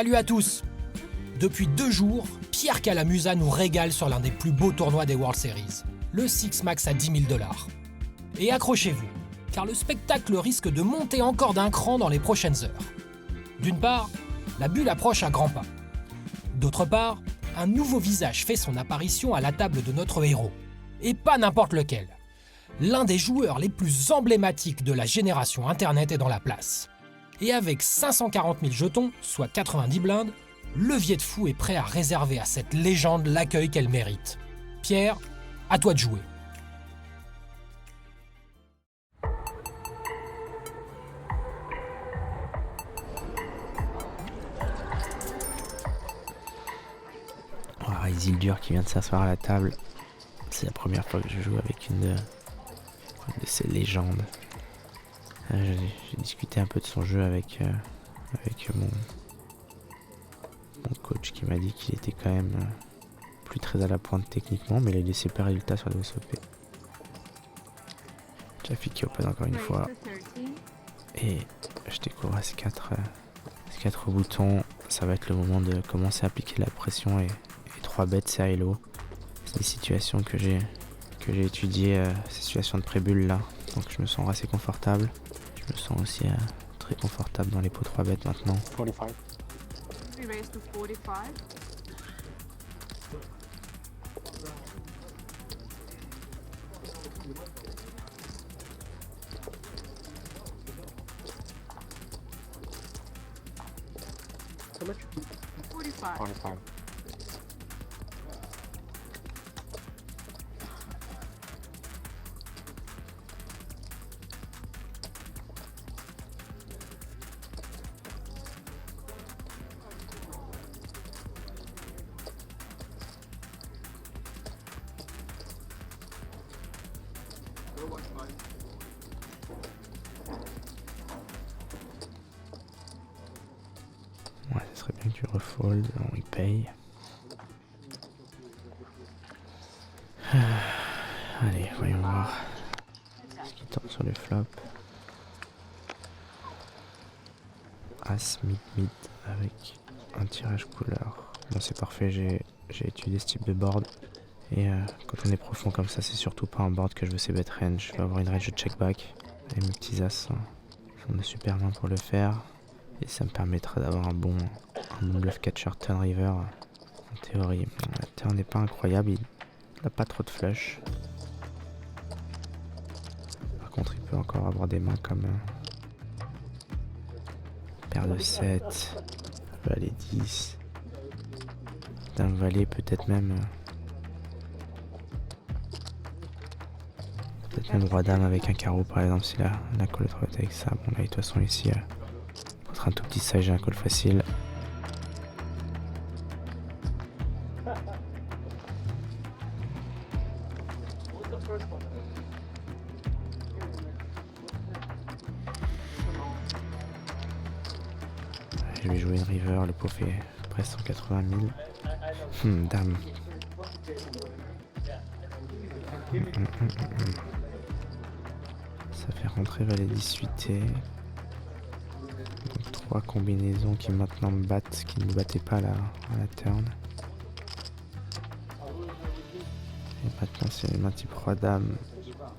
Salut à tous! Depuis 2 jours, Pierre Calamusa nous régale sur l'un des plus beaux tournois des World Series, le Six Max à 10 000 $. Et accrochez-vous, car le spectacle risque de monter encore d'un cran dans les prochaines heures. D'une part, la bulle approche à grands pas. D'autre part, un nouveau visage fait son apparition à la table de notre héros. Et pas n'importe lequel. L'un des joueurs les plus emblématiques de la génération Internet est dans la place. Et avec 540 000 jetons, soit 90 blindes, Levier de Fou est prêt à réserver à cette légende l'accueil qu'elle mérite. Pierre, à toi de jouer. Oh, Isildur qui vient de s'asseoir à la table. C'est la première fois que je joue avec une de ces légendes. J'ai discuté un peu de son jeu avec mon coach qui m'a dit qu'il était quand même plus très à la pointe techniquement, mais il a eu des super résultats sur le SOP. Jafiki Open encore une fois. Et je découvre ces quatre boutons. Ça va être le moment de commencer à appliquer la pression et 3 bêtes c'est high low. C'est des situations que j'ai étudiées, ces situations de pré-bulle là. Donc je me sens assez confortable. Je me sens aussi très confortable dans les pots 3 bêtes maintenant. 45. We raise to 45. How much? 45. 45. Ouais, ça serait bien que tu refold, il paye. Allez, voyons voir ce qui tombe sur le flop. As, mid, avec un tirage couleur. Bon, c'est parfait, j'ai étudié ce type de board. Et quand on est profond comme ça, c'est surtout pas un board que je veux c'est bet range. Je vais avoir une range de check back. Et mes petits as sont de super mains pour le faire. Et ça me permettra d'avoir un bon bluff catcher turn river en théorie. Bon, la turn n'est pas incroyable, il n'a pas trop de flush. Par contre, il peut encore avoir des mains comme paire de 7, valet 10, dame valet, peut-être même roi dame avec un carreau par exemple si la call est trop haute avec ça. Bon là de toute façon ici contre un tout petit size j'ai un call facile. Je vais jouer une river, le pot fait presque 180 000. Dame. Ça fait rentrer valet 18 et donc 3 combinaisons qui maintenant me battent, qui ne me battaient pas à la turn. Et maintenant c'est une main type roi dame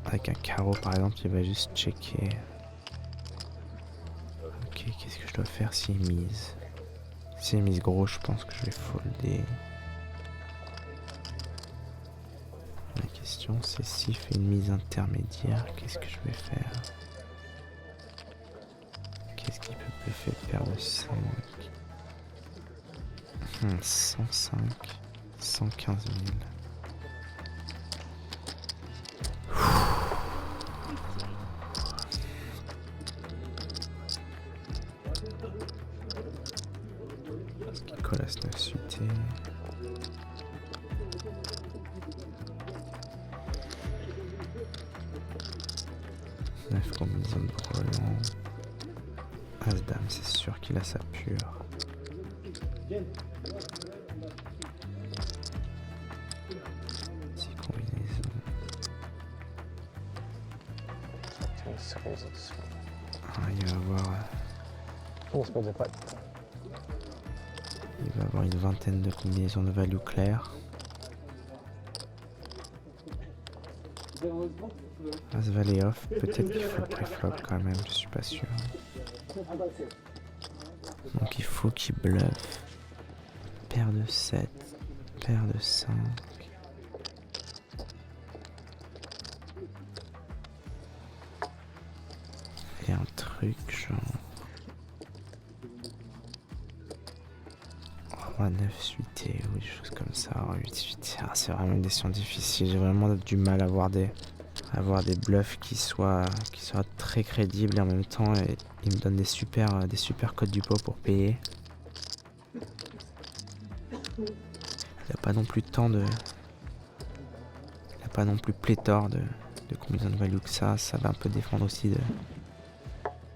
avec un carreau par exemple, il va juste checker. Ok, qu'est-ce que je dois faire s'il mise? S'il mise gros, je pense que je vais folder. La question c'est s'il fait une mise intermédiaire, qu'est-ce que je vais faire? Qu'est-ce qui peut bluffer paire de 5? 105, 115 000. Est-ce qu'il colle à ce 9 suité? Combinaison de brelan. As dame, c'est sûr qu'il a sa pure. 6 combinaisons. Ah, il va avoir. On se pose pas. avoir une vingtaine de combinaisons de value claires. As valet off, peut-être qu'il faut pré-flop quand même, je suis pas sûr. Donc il faut qu'il bluffe. Paire de 7, paire de 5. Et un truc genre... Roi 9 suité ou des choses comme ça. Roi 8 suité. Ah, c'est vraiment une décision difficile. J'ai vraiment du mal à avoir des bluffs qui soient très crédibles et en même temps ils me donnent des super codes du pot pour payer. Il n'y a pas non plus tant de... Il n'y a pas non plus pléthore de combinaisons de value que ça. Ça va un peu défendre aussi de...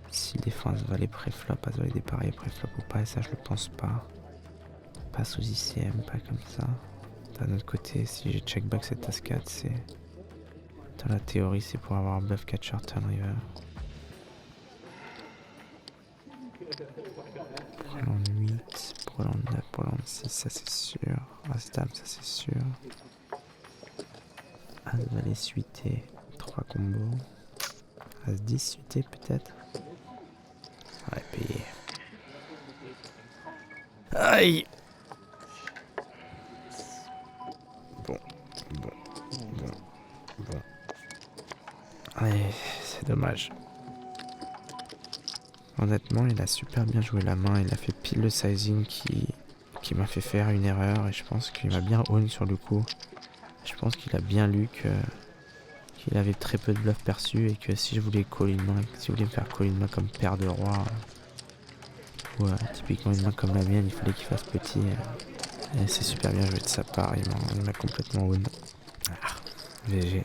S'il défend As valet pré-flop, As valet dépareillé pré-flop ou pas, et ça je le pense pas. Pas sous ICM, pas comme ça. D'un autre côté, si j'ai check back cet As 4, c'est... Dans la théorie, c'est pour avoir un bluff catcher turn river. Breland 8, Breland 9, Breland 6, ça c'est sûr. As dame, ça c'est sûr. As valet suité, 3 combos. As 10 suité peut-être. Ouais, payé. Aïe! Bon. Ouais, c'est dommage. Honnêtement, il a super bien joué la main. Il a fait pile le sizing qui m'a fait faire une erreur. Et je pense qu'il m'a bien own sur le coup. Je pense qu'il a bien lu qu'il avait très peu de bluff perçus. Et que si je voulais call une main, si je voulais me faire call une main comme paire de rois, ou typiquement une main comme la mienne, il fallait qu'il fasse petit. Et c'est super bien joué de sa part. Il m'a complètement own. Ah, GG.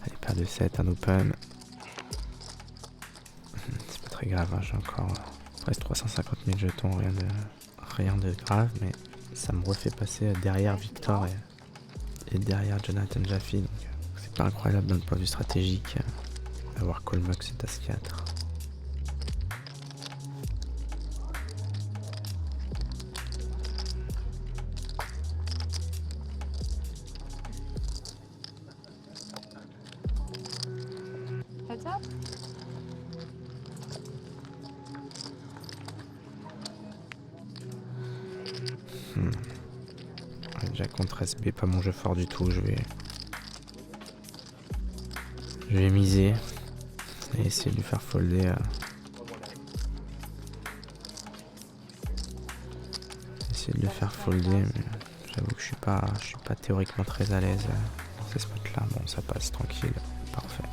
Allez, paire de 7, un open. C'est pas très grave, hein, j'ai encore presque 350 000 jetons, rien de grave, mais ça me refait passer derrière Victor et derrière Jonathan Jaffe, donc c'est pas incroyable d'un point de vue stratégique d'avoir call max et As 4. Heads up. Déjà contre SB, pas mon jeu fort du tout. Je vais miser et essayer de lui faire folder. Essayer de le faire folder, mais j'avoue que je suis pas théoriquement très à l'aise dans ces spots-là. Bon, ça passe tranquille, parfait.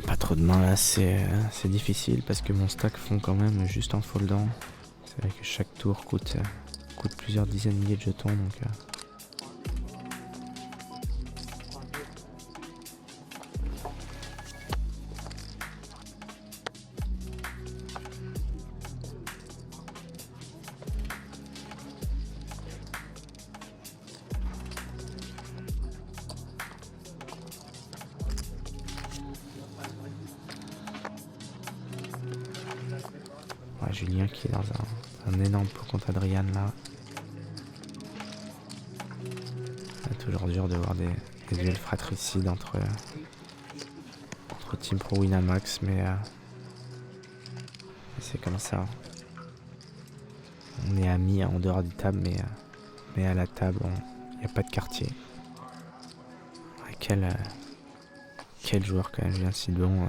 Pas trop de mains là, c'est difficile parce que mon stack fond quand même juste en foldant. C'est vrai que chaque tour coûte plusieurs dizaines de milliers de jetons, donc ouais, Julien qui est dans un énorme pot contre Adrian là. C'est toujours dur de voir des duels fratricides entre Team Pro Winamax, mais c'est comme ça. On est amis en dehors du table, mais à la table, il n'y a pas de quartier. Ouais, quel joueur quand même, Julien Sidon.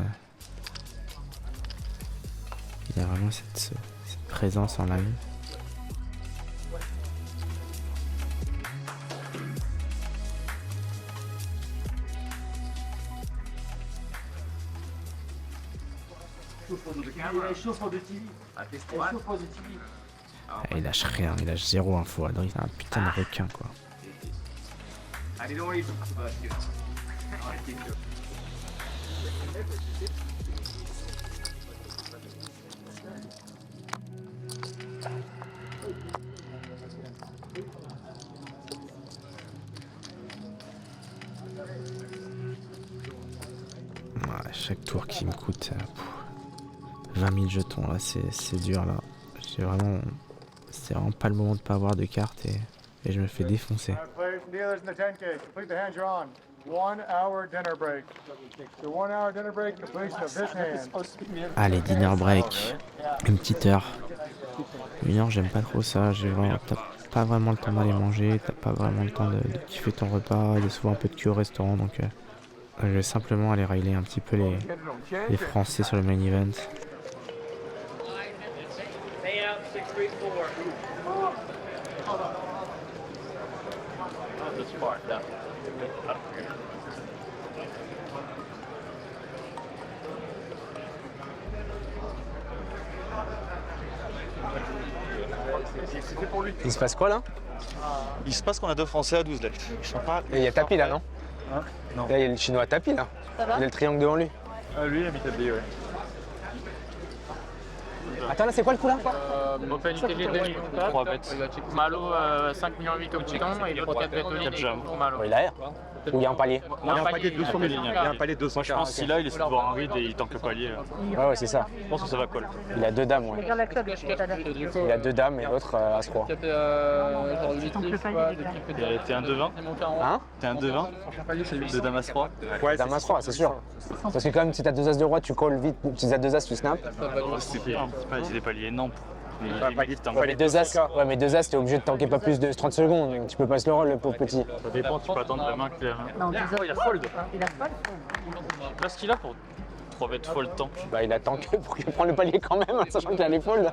Il y a vraiment cette présence en live. Ah, il lâche rien, il lâche zéro info. Adrien, c'est un putain de requin quoi. Ouais, chaque tour qui me coûte 20 000 jetons là, c'est dur là. C'est vraiment pas le moment de pas avoir de carte et je me fais défoncer. Allez, dinner break, une petite heure. Une heure, j'aime pas trop ça. T'as pas vraiment le temps d'aller manger, t'as pas vraiment le temps de kiffer ton repas. Il y a souvent un peu de queue au restaurant, donc je vais simplement aller régler un petit peu les Français sur le main event. Il se passe quoi là? Il se passe qu'on a 2 Français à 12 lettres. Et il y a Tapi là, non? Hein? Non. Là, il y a le chinois Tapi là. Ça va? Il a le triangle devant lui. Ah, lui, il habite à B, ouais. Attends, là, c'est quoi le coup là? Open ITG 2 millions 3 bêtes. Malo 5 millions 8 au bouton et l'autre 4 bêtes au lit pour Malo. Il a R. Ou il y a un palier? Il y a un palier de 200 000. Il y a un palier de 200 000. Je pense qu'il a, il essaie de voir un read et il tank le palier. Ouais, c'est ça. Je pense que ça va call. Il a 2 dames, ouais. Il a 2 dames et l'autre As-Roi. Genre 8 T'es un 2-20? Hein? T'es un 2-20? De Damas 3? Ouais, dame As-Roi, c'est sûr. Parce que quand même, si t'as 2 As de roi, tu calls vite. Si t'as 2 As, tu snap. C'est des paliers énormes. Ouais, mais 2 As, t'es obligé de tanker pas plus de 30 secondes. Donc tu peux pas se le roll, le pauvre petit. Ça dépend, tu peux attendre la main claire. Non, Il a fold. Il a fold. Là, ce qu'il a pour 3 bêtes fold tank. Bah, il a tanké pour qu'il prenne le palier quand même, sachant qu'il a les folds.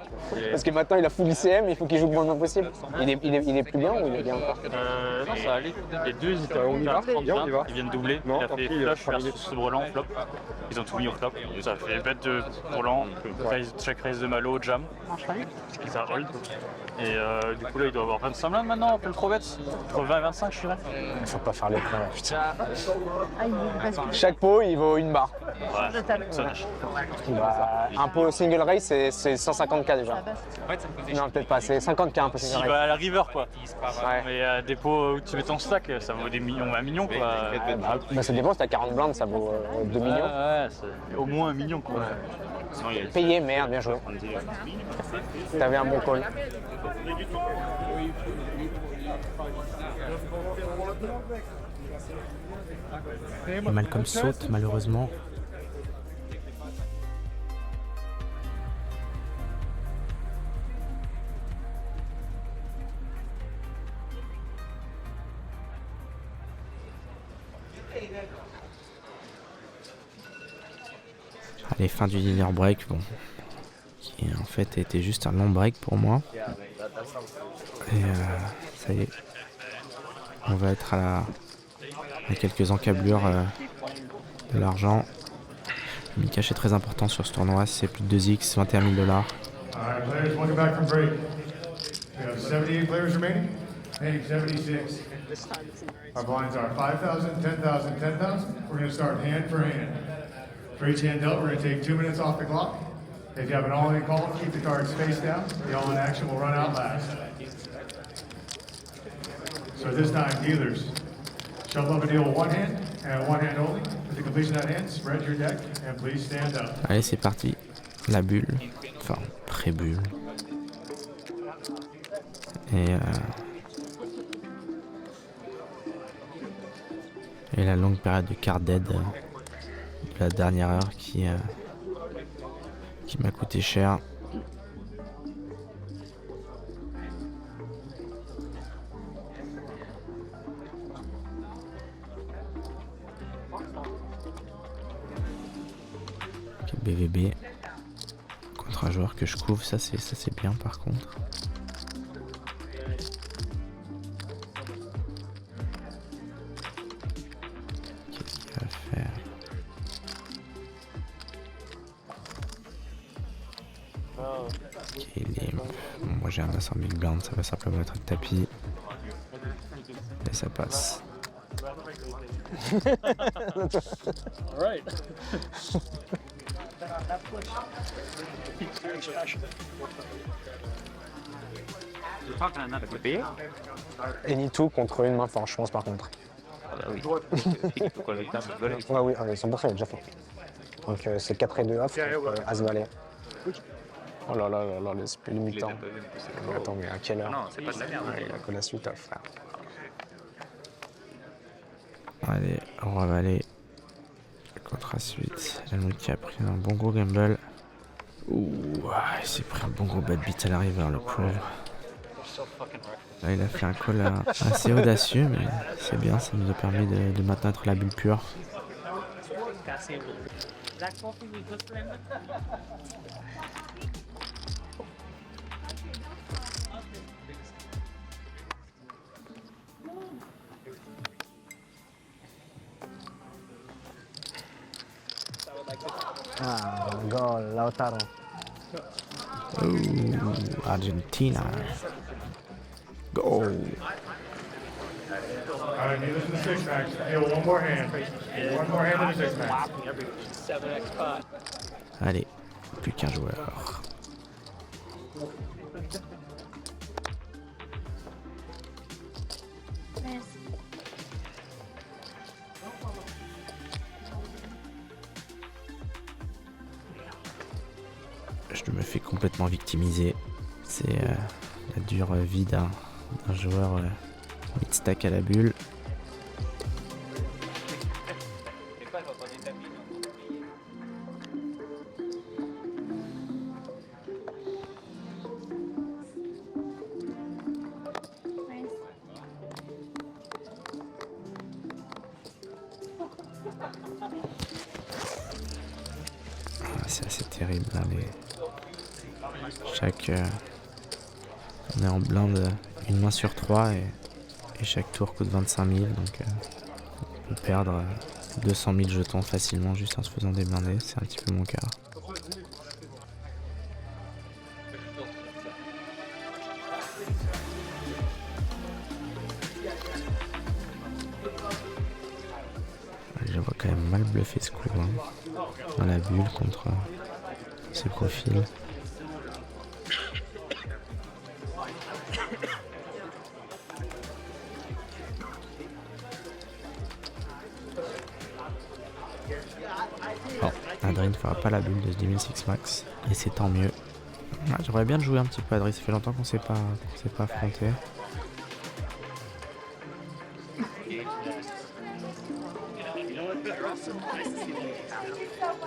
Parce que maintenant, il a full ICM, il faut qu'il joue le moins possible. Il est plus bien ou il est bien encore? Non, ça va aller. Les deux, ils étaient à 30 ils viennent doubler. Il a fait flush versus brelan flop. Ils ont tout mis au flop. Ça fait bête de brelan, check raise de malo, jam. Ça hold. Et du coup, là, il doit avoir 25 blindes maintenant, après le 3 bêtes. Entre 20 et 25, je dirais. Il faut pas faire les points là, putain. Ah, il est presque. Chaque pot, il vaut une barre. Ouais, ça lâche. Bah, un pot single race, c'est 150K déjà. Non, peut-être pas, c'est 50K un pot Si, single race. bah, à la river, quoi. Ouais. Mais des pots où tu mets ton stack, ça vaut des millions, 1 million, quoi. Bah, ça dépend, si t'as 40 blindes, ça vaut 2 millions. Ouais, c'est au moins 1 million, quoi. Sinon, il y a Payé, merde, bien joué. T'avais un bon call. Et Malcolm saute malheureusement. Allez, fin du dinner break, bon, qui en fait était juste un long break pour moi. Et ça y est, on va être à quelques encablures de l'argent. Le mid-cash est très important sur ce tournoi, c'est plus de 2x, 21 000 $. Alright, players, welcome back from break. We have 78 players remaining, heading 76. Our blinds are 5,000, 10,000, 10,000. We're going to start hand for hand. For each hand dealt, we're going to take 2 minutes off the clock. If you have an all-in call, keep the cards face down. The all-in action will run out last. So this time, dealers, shuffle up a deal with one hand and one hand only. With the completion of that hand, spread your deck and please stand up. Allez, c'est parti. La bulle, enfin pré-bulle. Et la longue période de card dead de la dernière heure qui m'a coûté cher. BVB contre un joueur que je couvre, ça c'est bien par contre. Qu'est-ce qu'il va faire? Ok, moi j'ai un 900 big blind, ça va simplement être un tapis. Et ça passe. Any-two contre une main forte, je pense par contre. Ouais, oui, 100%, il a déjà fait. Donc c'est 4 et 2 off, As-Valet. Oh là là là là, le mi-temps. Attends, mais à quelle heure? Non, c'est pas de la merde. Il a que la suite off, frère. Allez, roi valet. Contre A8. Helmut qui a pris un bon gros gamble. Ouh, il s'est pris un bon gros bad beat à l'arrivée, le pauvre. Là, il a fait un call assez audacieux, mais c'est bien, ça nous a permis de maintenir la bulle pure. Ah, gol, Lautaro. Ooh, Argentina. Go. All right, you listen to six max. Deal one more hand. One more hand in the six max. Allez, plus qu'un joueur. Je me fais complètement victimiser. C'est la dure vie d'un joueur mid-stack à la bulle. C'est assez terrible là, on est en blinde une main sur 3 et chaque tour coûte 25 000, donc on peut perdre 200 000 jetons facilement juste en se faisant déblinder, c'est un petit peu mon cas. Je vois quand même mal bluffer ce coup dans la bulle contre ses profils. Bon, Adrien ne fera pas la bulle de ce 2006 max et c'est tant mieux. J'aimerais bien jouer un petit peu Adrien, ça fait longtemps qu'on s'est pas affronté.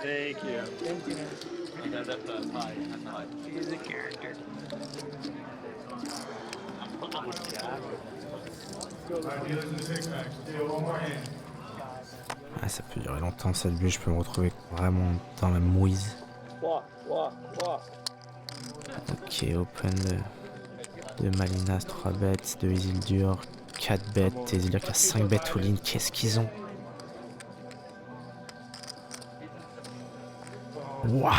Thank you. He's a character. Ah, ça peut durer longtemps cette bulle, je peux me retrouver vraiment dans la mouise. Ok, open de Malinas, 3 bêtes, de Isildur, 4 bêtes, Isildur qui a 5 bêtes all-in, qu'est-ce qu'ils ont? Waouh!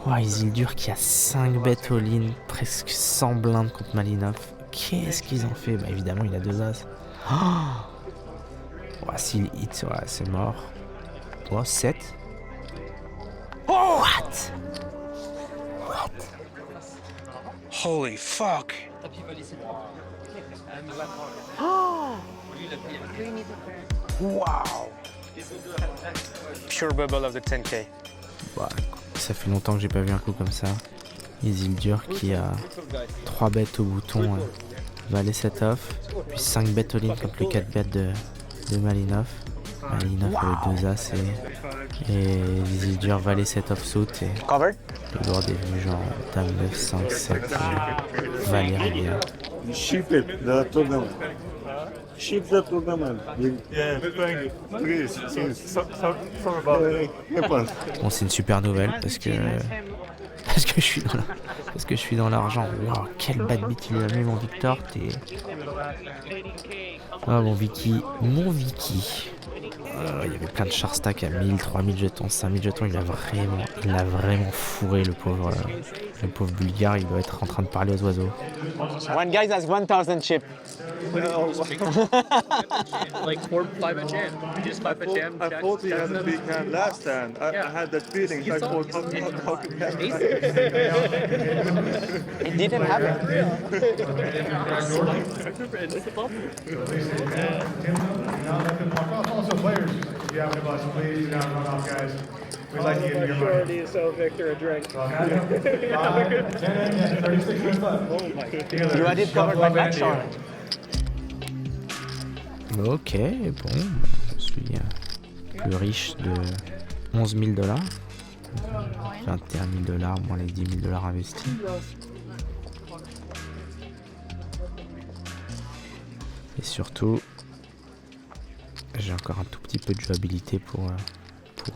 Waouh, Isildur qui a 5 bêtes all-in, presque 100 blindes contre Malinov. Qu'est-ce qu'ils ont fait? Bah évidemment, il a 2 as. Oh, s'il hit, ouais, c'est mort. Oh, 7. Oh, what? Holy fuck! Wow! Pure bubble of the 10K. Bah, ça fait longtemps que j'ai pas vu un coup comme ça. Isildur qui a 3 bêtes au bouton, valet set off, puis 5 bêtes all-in contre les 4 bêtes de Malinov. Malinov avec 2 as et Isildur valet set off suit et le board est venu genre dame 9, 5, 7, valet rivière. Ship it, the tournament. Ship the tournament. Yeah, thank you. Please, sorry about it. Bon, c'est une super nouvelle parce que je suis dans l'argent. Wow, quel bad beat il lui a mis mon Victor, t'es... Ah, mon Vicky. Il y avait plein de char stack à 1000, 3000 jetons, 5000 jetons. Il a vraiment fourré le pauvre bulgare. Il doit être en train de parler aux oiseaux. One guy has 1000 chips. Like 5 a jam. Just 5 a jam. I thought he had a big hand last time. I had that feeling. I thought, how could he have He didn't have it. Now let them walk off. Also, players, if you have the bus, please do not run off, guys. We'd like to give you your money. to sell Victor a drink. 5, 10, 36 minutes left. You had it covered by Matt Charlotte. Ok, bon, je suis plus riche de 11 000 $. 21 000 $, moins les 10 000 $ investis. Et surtout, j'ai encore un tout petit peu de jouabilité pour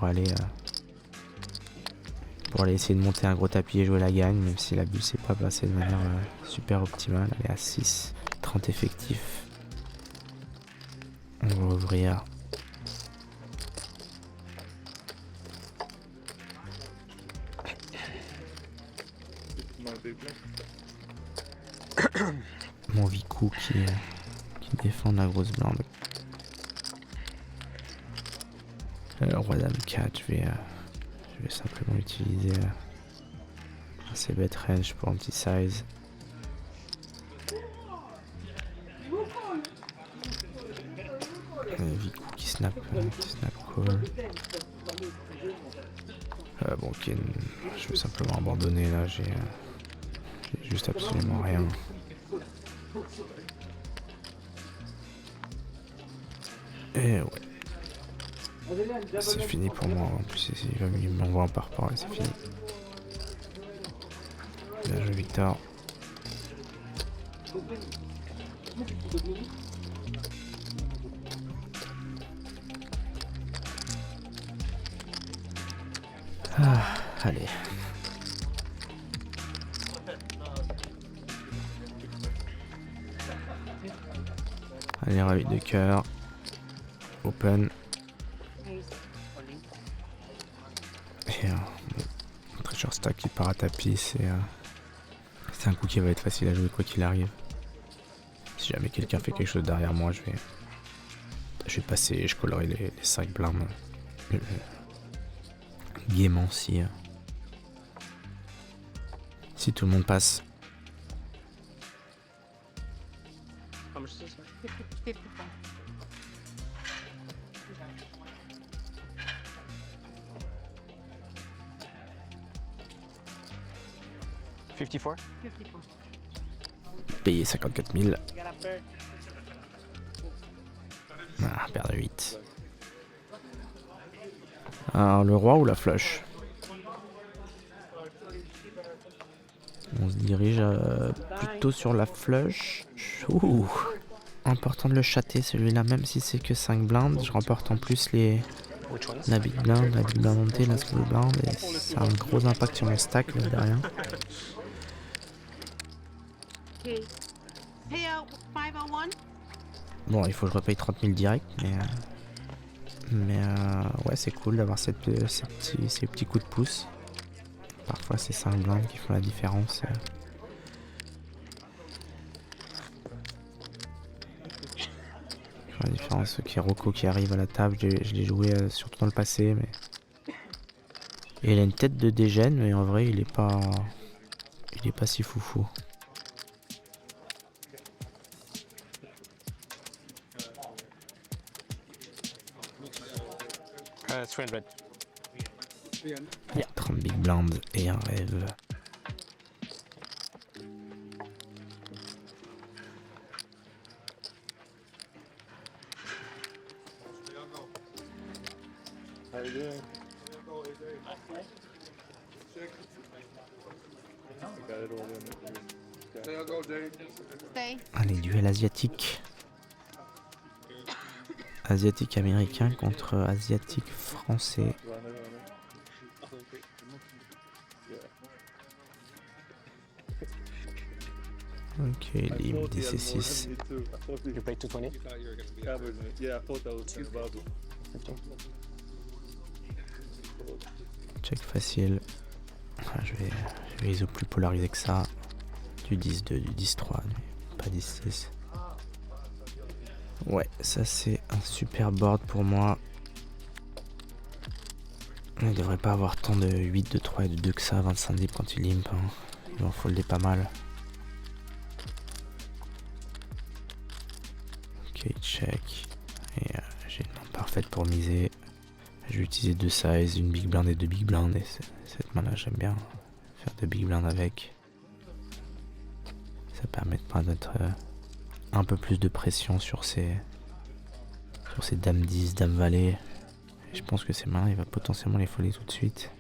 aller essayer de monter un gros tapis et jouer la gagne, même si la bulle s'est pas passée de manière super optimale. Elle est à 6, 30 effectifs. On va ouvrir. Mon Vicou qui défend la grosse blinde. Roi dame 4, je vais simplement utiliser un c-bet range pour un petit size. Vicou qui snap call. Bon, ok, je vais simplement abandonner là, j'ai juste absolument rien. Et ouais. C'est fini pour moi, en plus il m'envoie un par rapport et c'est fini. Bien joué Victor. Ah, allez. Allez, ravi de cœur. Open. Et mon treasure stack qui part à tapis, c'est un coup qui va être facile à jouer quoi qu'il arrive. Si jamais quelqu'un fait quelque chose derrière moi, je vais passer et je collerai les 5 blindes gaiement si tout le monde passe. How much is this? 54. Payer 54 000. Ah, perdre 8. Alors, le roi ou la flush? On se dirige plutôt sur la flush. Ouh. Important de le chatter celui-là, même si c'est que 5 blindes. Je remporte en plus la big blind montée, la small blind. Et ça a un gros impact sur mon stack là, derrière. Okay. Payout 501. Bon, il faut que je repaye 30 000 direct, mais ouais, c'est cool d'avoir ces petits coups de pouce. Parfois, c'est 5 blindes qui font la différence. La différence, qui est Rocco qui arrive à la table, je l'ai joué surtout dans le passé, mais et il a une tête de dégène, mais en vrai, il est pas si foufou. Uh, 300. 30 big blinds et un rêve. How you doing? Allez, duel asiatique. Asiatique américain contre asiatique français. Ok, lim DC6. You play 220? Yeah, I thought that was too bad. Check facile. Ah, je vais ISO plus polarisé que ça. Du 10-2, du 10-3, mais pas 10-6. Ouais, ça c'est un super board pour moi. Il devrait pas avoir tant de 8, de 3 et de 2 que ça, 25 dips quand il limp. Hein. Il en folder pas mal. Ok, check. Et j'ai une main parfaite pour miser. Je vais utiliser 2 sizes, une big blind et 2 big blind. Et cette main là j'aime bien faire 2 big blind avec. Ça permettra d'être un peu plus de pression sur ces dames 10, dames valet. Et je pense que ces mains il va potentiellement les foller tout de suite.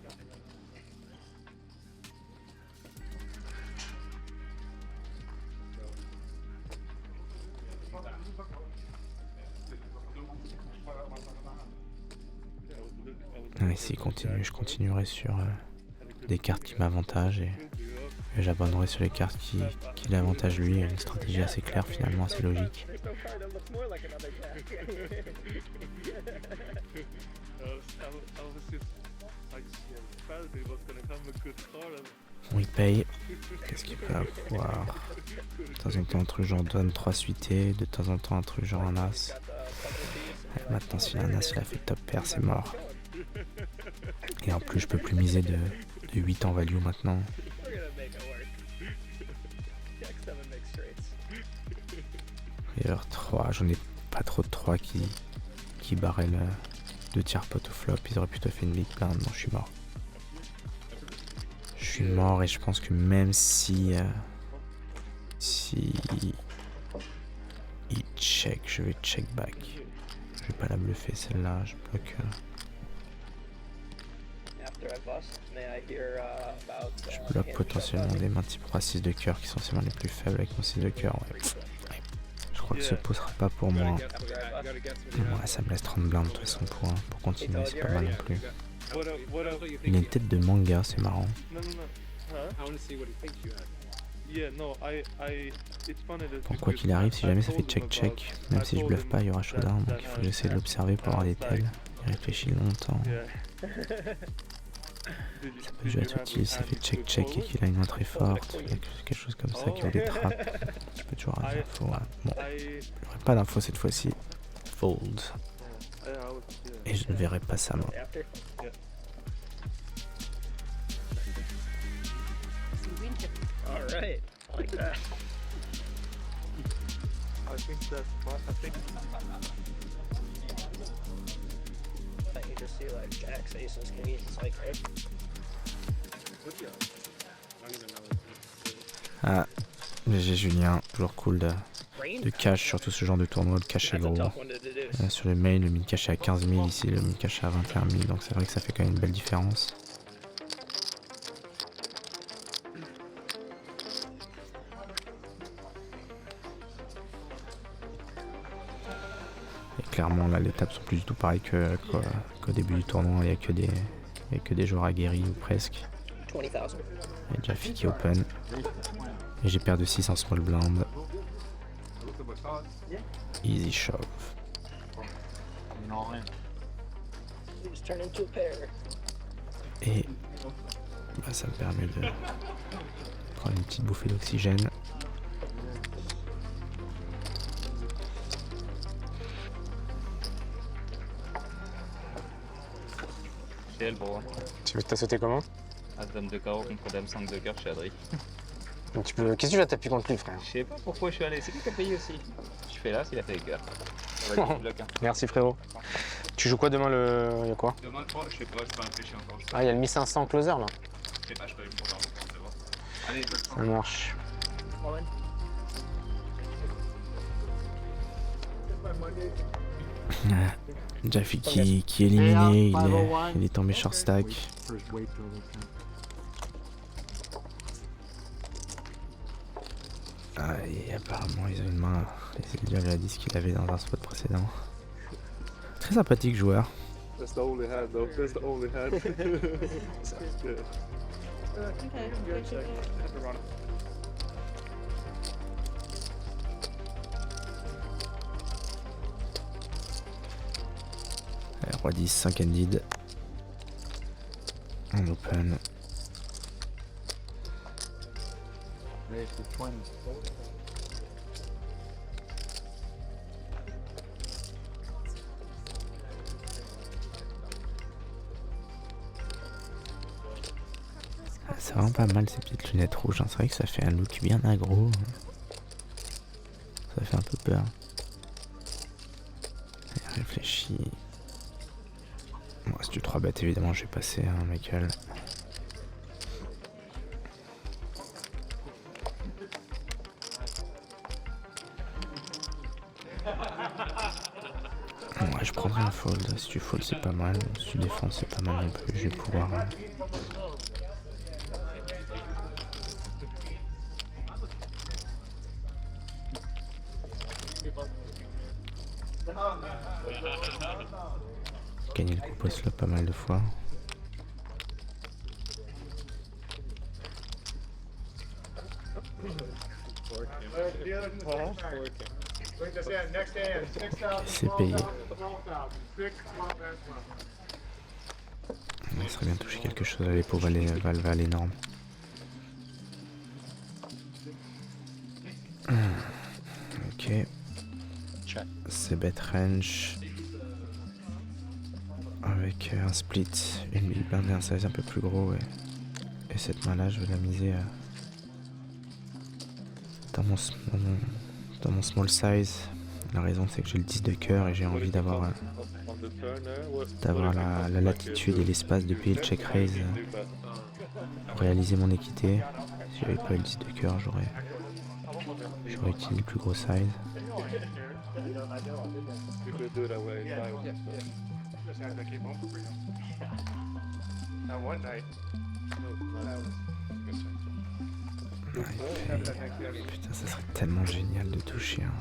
Ici je continuerai sur des cartes qui m'avantagent et j'abandonnerai sur les cartes qui l'avantagent lui. Une stratégie assez claire finalement, assez logique. On y paye. Qu'est-ce qu'il peut avoir? De temps en temps un truc genre donne 3 suités, de temps en temps un truc genre un as. Et maintenant si un as il a fait top pair, c'est mort. Et en plus je peux plus miser de 8 en value maintenant. Et alors 3, j'en ai pas trop de 3 qui barraient de tiers pot au flop. Ils auraient plutôt fait une big blind. Non, je suis mort. Je suis mort et je pense que même si il check, je vais check back. Je vais pas la bluffer celle-là, je bloque. Je bloque potentiellement des mains type 3 6 de cœur qui sont ces mains les plus faibles avec mon 6 de cœur. Ouais. Je crois que ce pot sera pas pour moi. Ouais, ça me laisse 30 blindes de toute façon pour continuer, c'est pas mal non plus. Il a une tête de manga, c'est marrant. Bon, quoi qu'il arrive, si jamais ça fait check-check, même si je bluffe pas, il y aura showdown, donc il faut que j'essaie de l'observer pour avoir des tails. Il réfléchit longtemps. Ça peut jouer à tout utile, ça fait check-check et qu'il a une main très forte, quelque chose comme ça qui vaut des trappes. Je peux toujours avoir des infos. Ouais. Bon, j'aurai pas d'infos cette fois-ci. Fold. Et je ne verrai pas sa main. Alright, I like that. I think you just see like jacks, aces, kings, it's like, right? Ah, GG Julien, toujours cool de cash, surtout ce genre de tournoi, de cash est gros. Sur le main, le mid cash est à 15 000, ici le mid cash est à 21 000, donc c'est vrai que ça fait quand même une belle différence. Et clairement là les tables sont plus du tout pareilles qu'au début du tournoi, il n'y a que des joueurs aguerris ou presque. Il y a déjà Fiki open. Et j'ai perdu 6 en small blind. Easy shove. Et bah, ça me permet de prendre une petite bouffée d'oxygène. Tu t'as sauté comment? À dame de carreau contre dame 5 de cœur chez Adri. Donc qu'est-ce que tu vas t'appuyer contre lui, frère? Je sais pas pourquoi je suis allé, c'est lui qui a payé aussi. Je fais là, s'il a fait les cœurs. Merci frérot. Tu joues quoi demain le. Y'a quoi? Demain 3, je sais pas, je peux réfléchir encore. Ah, il y a le 1500 closer là. Je sais pas, je peux aller me voir. Allez, ça marche. Jaffi qui est éliminé, il est tombé short stack. Ah, et apparemment ils ont une main, les Eldiables à 10 qu'il avait dans un spot précédent. Très sympathique joueur. That's the only hand though, that's the only hand. Roi 10, 5 ended. En open. C'est vraiment pas mal ces petites lunettes rouges, hein. C'est vrai que ça fait un look bien aggro. Ça fait un peu peur. Et réfléchis. Bon, si tu 3 bêtes, évidemment, je vais passer, hein, Michael. Ouais, je prendrai un fold. Si tu fold, c'est pas mal. Si tu défends, c'est pas mal non plus. Je vais pouvoir. Gagner le coup post-flop pas mal de fois. C'est payé. Il serait bien de toucher quelque chose à les pauvres valve énorme. Ok. C'est bet range. Avec un split, une big blind et un size un peu plus gros. Et cette main là, je vais la miser dans mon small size. La raison c'est que j'ai le 10 de cœur et j'ai envie d'avoir la latitude et l'espace de payer le check raise pour réaliser mon équité. Si j'avais pas eu le 10 de cœur, j'aurais utilisé le plus gros size. Putain, ça serait tellement génial de toucher un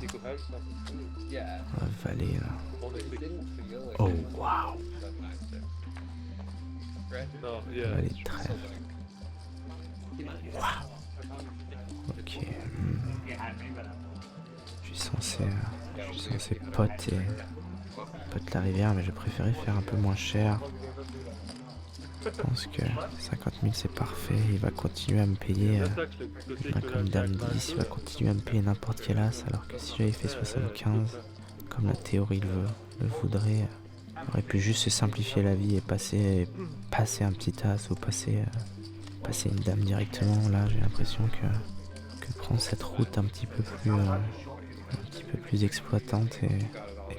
valet là. Oh waouh! Valet de trèfle. Waouh! Ok. Je suis censé pote la rivière, mais j'ai préféré faire un peu moins cher. Je pense que 50 000 c'est parfait. Il va continuer à me payer comme dame 10, il va continuer à me payer n'importe quel as, alors que si j'avais fait 75 comme la théorie le voudrait, j'aurais pu juste se simplifier la vie et passer un petit as ou passer une dame directement. Là j'ai l'impression que prendre cette route un petit peu plus exploitante est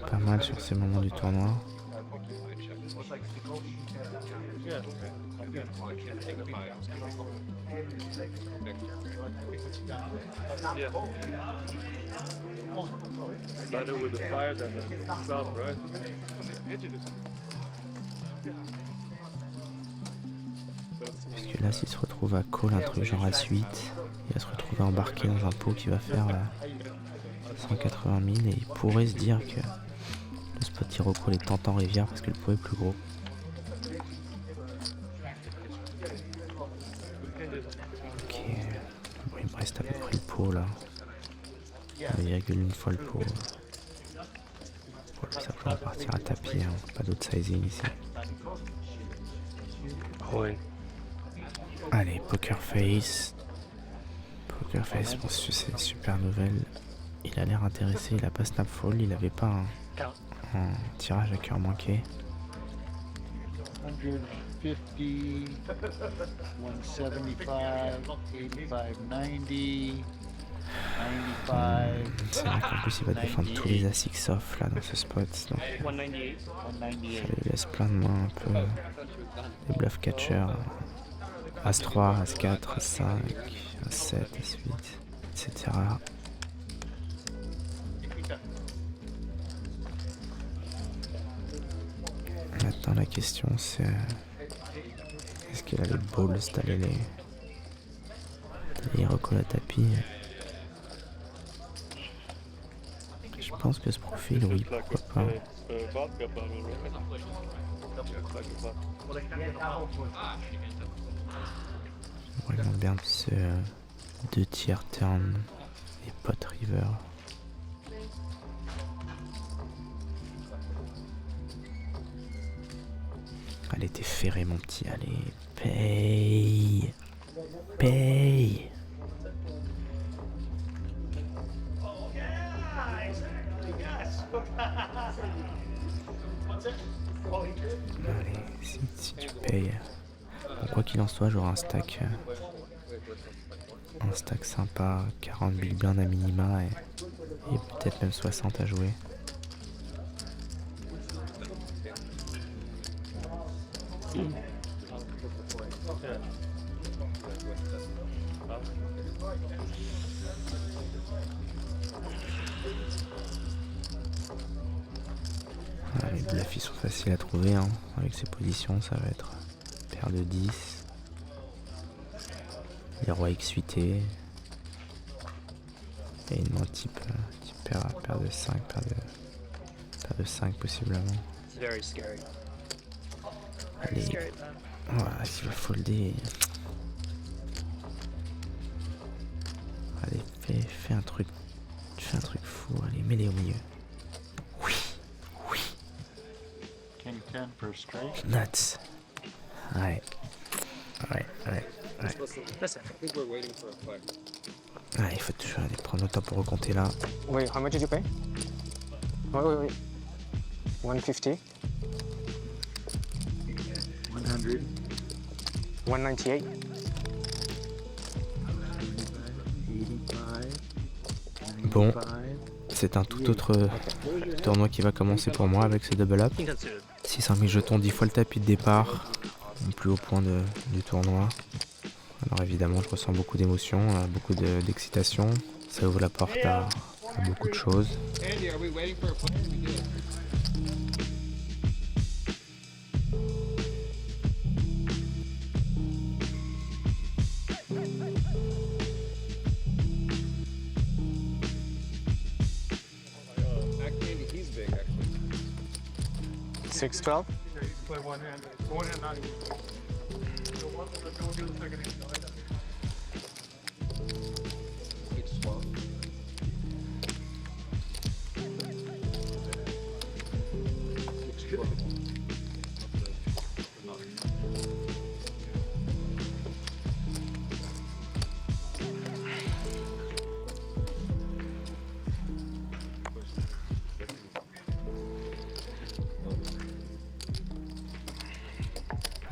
pas mal sur ces moments du tournoi. Parce que là, s'il se retrouve à call un truc genre As-8, il va se retrouver embarqué dans un pot qui va faire 180 000 et il pourrait se dire que le spot tiro call est tentant rivière parce que le pot est plus gros. Ok, bon, il me reste à peu près le pot là. 1,1 fois le pot. Bon, ça pourrait partir à tapis, hein. Pas d'autre sizing ici. Ouais. Allez, poker face. Poker face, bon, c'est une super nouvelle. Il a l'air intéressé, il a pas snap fold, il avait pas un tirage à cœur manqué. 150, 175, 85, 90, 95. C'est vrai qu'en plus il va défendre tous les as X off là dans ce spot, donc ça lui laisse plein de mains un peu des bluff catchers. As3, As4, As5, As7, As8, etc. Maintenant la question c'est est-ce qu'il a les balls d'aller les recoller à tapis. Je pense que ce profil, oui, pourquoi pas. Vraiment bien ce 2 tiers turn et pot river. Allez, t'es ferré, mon petit. Allez, paye. Paye. Allez, si tu payes. Bon, quoi qu'il en soit, j'aurai un stack sympa, 40 big blinds à minima et peut-être même 60 à jouer. Les bluffs ils sont faciles à trouver hein. Avec ces positions ça va être paire de 10, les rois x8 et une main type paire de 5, paire de 5 possiblement. Allez, voilà, s'il va folder. Allez, fais un truc fou, allez, mets-les au milieu. Oui. King 10 per straight. Nuts. Ouais. Ah, il faut toujours aller prendre le temps pour recompter là. Wait, how much did you pay? Wait. 150. 100. 198. 85. Bon, c'est un tout autre tournoi qui va commencer pour moi avec ce double up. 600 000 jetons, 10 fois le tapis de départ, le plus haut point du tournoi. Alors évidemment, je ressens beaucoup d'émotions, beaucoup d'excitation. Ça ouvre la porte à beaucoup de choses. $612.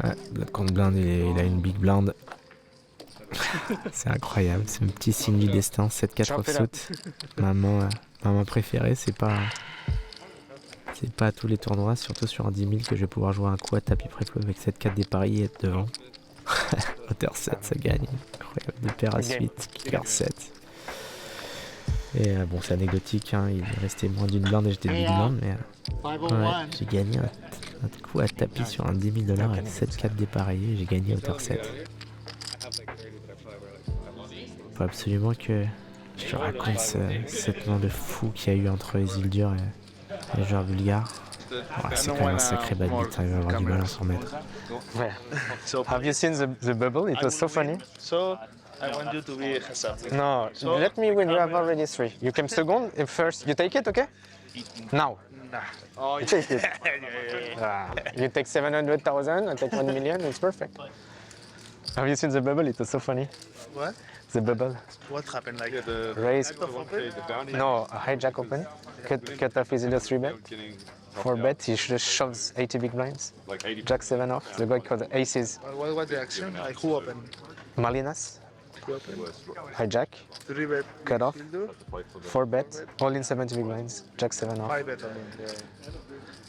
Ouais, le compte blind, il a une big blind. C'est incroyable, c'est un petit signe du destin, 7-4 offsuit. Ma main préférée, c'est pas à tous les tournois, surtout sur un 10 000 que je vais pouvoir jouer un quad tapis préflop avec 7-4 des paris et être devant. Hauteur 7, ça gagne. Incroyable, des paires à suite, paire 7. Et bon, c'est anecdotique, hein, il est resté moins d'une blinde et j'étais de big blind, mais ouais, j'ai gagné un coup à tapis sur un 10 000 $ avec 7-4 dépareillés, j'ai gagné hauteur 7. Faut absolument que je te raconte cette main de fou qu'il y a eu entre les îles dures et les joueurs bulgares. Ouais, c'est quand même un sacré bad beat, il va avoir du mal à s'en remettre. Ouais. Have you seen the bubble? It was so funny. So, I want you to be Hassan. No, let me win. You have already 3. You came second. And first, you take it, okay? Now. Oh, You take it. You take 700,000. I take 1 million. It's perfect. Have you seen the bubble? It was so funny. What? The bubble. What happened? Like the Raise. open? No, hijack open. Cut off his little 3 bet. 4 bet. He just shoves 80 big blinds. Jack 7 off. The guy called aces. What was the action? Like who opened? Malinas. Who opened? Hijack. 3 bet. Cut off. Fielder? 4 bet. All in 70 big blinds. Jack 7 off. 5 bet only. Yeah.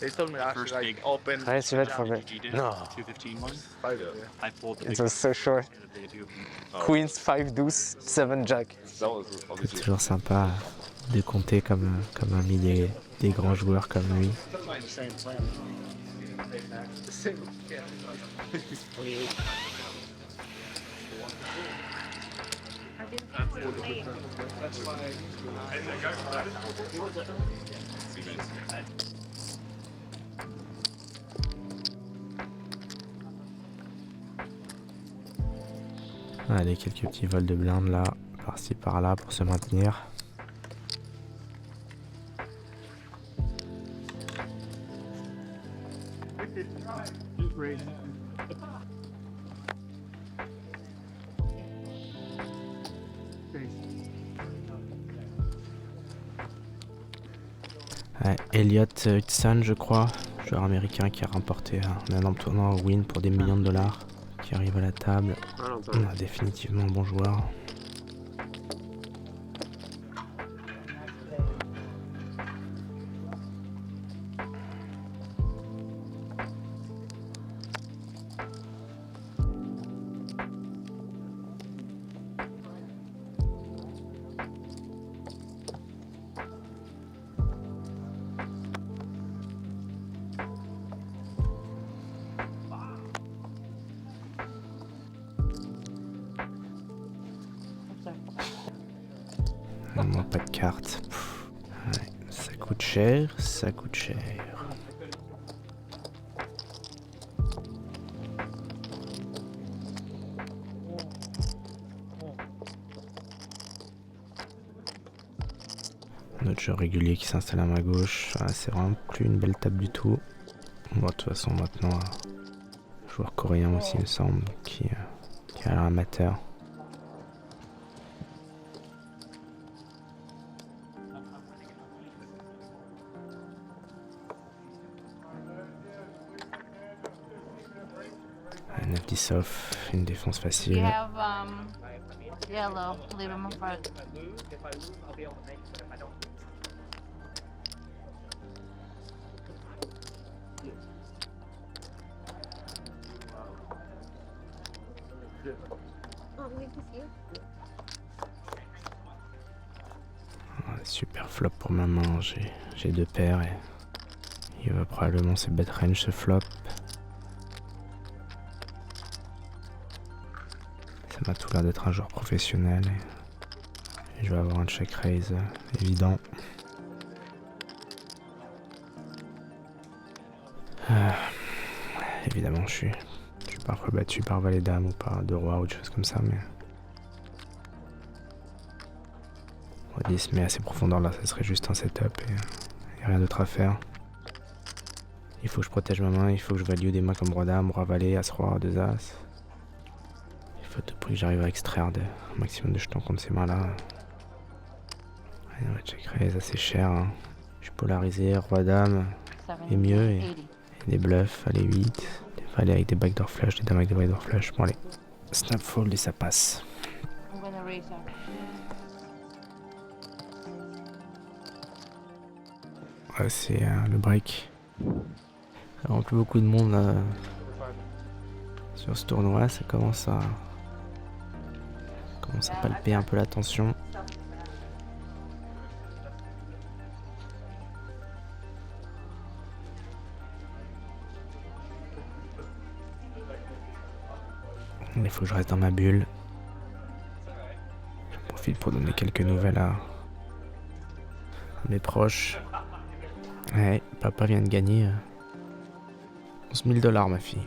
They told me actually like open. Raise 3 bet 4 bet. No. 5 bet. Yeah. It was so short. Queens, 5 deuce, 7 jack. C'est toujours sympa de compter comme ami des grands joueurs comme lui. Same plan. Allez, quelques petits vols de blindes là, par-ci par-là pour se maintenir. Raise. Elliott Hudson, je crois, joueur américain qui a remporté un énorme tournoi au Win pour des millions de dollars, qui arrive à la table. Définitivement un bon joueur. Non, pas de carte. Ouais, ça coûte cher, ça coûte cher. Notre joueur régulier qui s'installe à ma gauche. Ah, c'est vraiment plus une belle table du tout. Bon, de toute façon, maintenant, joueur coréen aussi, il me semble, qui a l'air amateur. Navdisov, une défense facile. You have yellow. Leave them apart. Super flop pour ma main, j'ai deux paires et il va probablement se bet range ce flop. Ça m'a tout l'air d'être un joueur professionnel et je vais avoir un check raise évident. Évidemment je suis parfois battu par valet dame ou par deux rois ou des choses comme ça, mais roi 10 mais à ces profondeurs là ça serait juste un setup et rien d'autre à faire. Il faut que je protège ma main, il faut que je value des mains comme roi dame, roi valet, as roi, deux as. Il faut à tout prix que j'arrive à extraire un maximum de jetons contre ces mains là. Ouais, check raise assez cher, hein. Je suis polarisé, roi dame est mieux et des bluffs, allez 8, des valets avec des backdoor flush, des dames avec des backdoor flush. Bon allez, snap fold et ça passe. I'm gonna raise up. Ouais, c'est le break. Vraiment plus beaucoup de monde sur ce tournoi, ça commence à palper un peu la tension. Il faut que je reste dans ma bulle. J'en profite pour donner quelques nouvelles à mes proches. Ouais, papa vient de gagner 11 000 $, ma fille.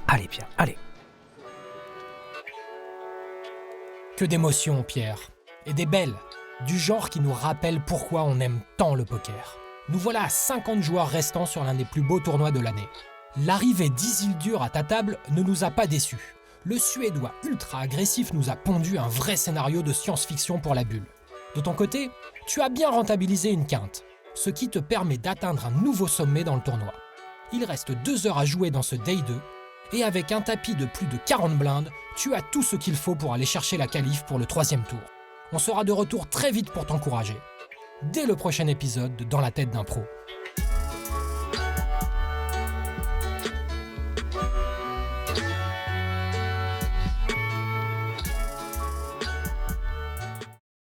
Allez, Pierre, allez. Que d'émotions, Pierre. Et des belles. Du genre qui nous rappelle pourquoi on aime tant le poker. Nous voilà à 50 joueurs restants sur l'un des plus beaux tournois de l'année. L'arrivée d'Isildur à ta table ne nous a pas déçus. Le Suédois ultra agressif nous a pondu un vrai scénario de science-fiction pour la bulle. De ton côté, tu as bien rentabilisé une quinte, ce qui te permet d'atteindre un nouveau sommet dans le tournoi. Il reste 2 heures à jouer dans ce Day 2, et avec un tapis de plus de 40 blindes, tu as tout ce qu'il faut pour aller chercher la qualif pour le 3e tour. On sera de retour très vite pour t'encourager. Dès le prochain épisode de Dans la tête d'un pro.